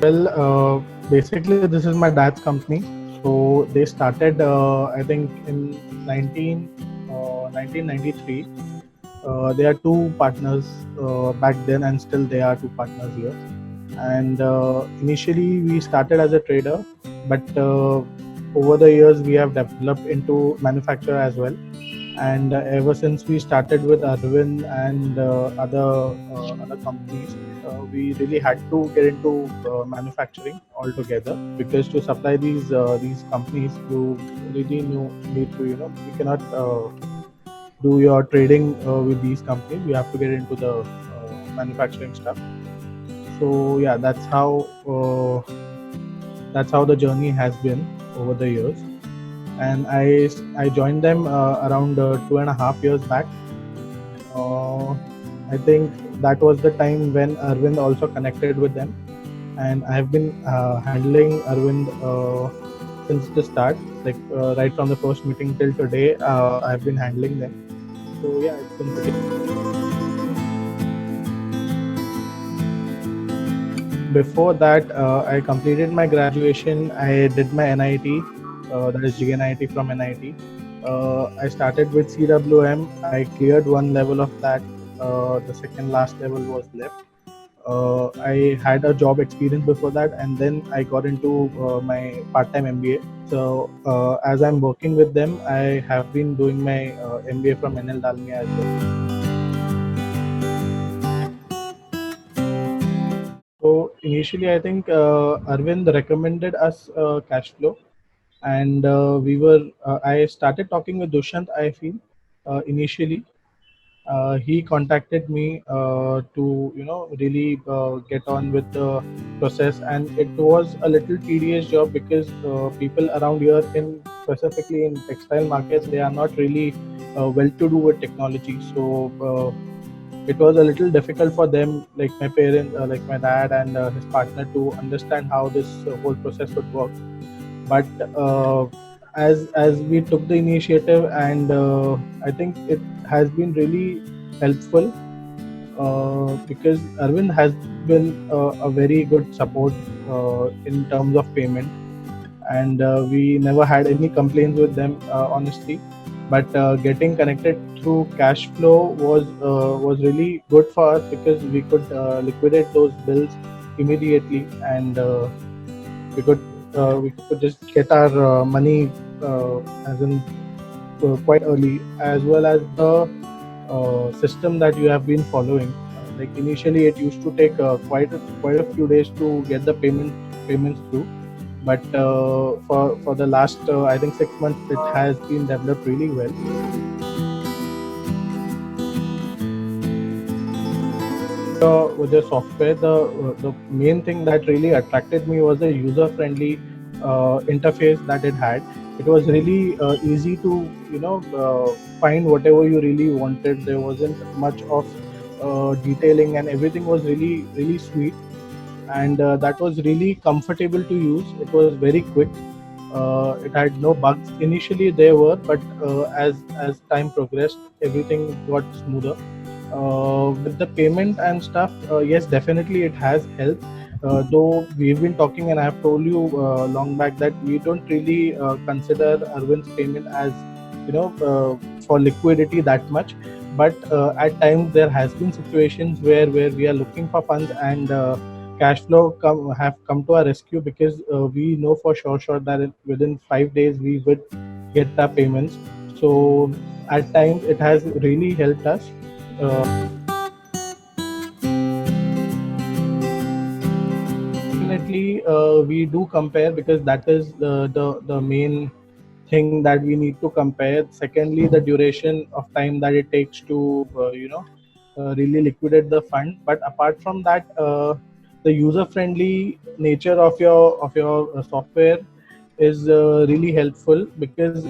Well, basically, this is my dad's company. So they started, I think, in 1993. They are two partners back then, and still they are two partners here. And initially, we started as a trader, but over the years, we have developed into manufacturer as well. And ever since we started with Arvind and other companies, we really had to get into manufacturing altogether, because to supply these companies, you really need to, we cannot do your trading with these companies. You have to get into the manufacturing stuff. So yeah, that's how the journey has been over the years. And I joined them around 2.5 years back. I think that was the time when Arvind also connected with them, and I have been handling Arvind since the start, like right from the first meeting till today. I have been handling them. So yeah, it's been pretty. Before that, I completed my graduation. I did my NIT, that is GNIT from NIT. I started with CWM. I cleared one level of that. The second last level was left. I had a job experience before that, and then I got into my part-time MBA. So as I'm working with them, I have been doing my MBA from NL Dalmia as well. So initially, I think Arvind recommended us Cashflow, and I started talking with Dushyant. I feel initially he contacted me to really get on with the process, and it was a little tedious job because people around here, in specifically in textile markets, they are not really well to do with technology. So it was a little difficult for them, like my parents, like my dad and his partner, to understand how this whole process would work. But as we took the initiative, and I think it has been really helpful, because Arvind has been a very good support in terms of payment, and we never had any complaints with them, honestly. But getting connected through cash flow was really good for us, because we could liquidate those bills immediately, and we could just get our money as in quite early, as well as the system that you have been following. Like initially, it used to take quite a few days to get the payments through, but for the last I think 6 months, it has been developed really well. With the software, the main thing that really attracted me was the user-friendly interface that it had. It was really easy to find whatever you really wanted. There wasn't much of detailing, and everything was really sweet, and that was really comfortable to use. It was very quick. It had no bugs. Initially there were, but as time progressed, everything got smoother. With the payment and stuff, yes, definitely it has helped. Though we've been talking, and I have told you long back that we don't really consider Arvind's payment as for liquidity that much. But at times there has been situations where we are looking for funds, and Cashflow have come to our rescue, because we know for sure that within 5 days we would get our payments. So at times it has really helped us. Definitely, we do compare, because that is the main thing that we need to compare. Secondly, the duration of time that it takes to really liquidate the fund. But apart from that, the user friendly nature of your software is really helpful, because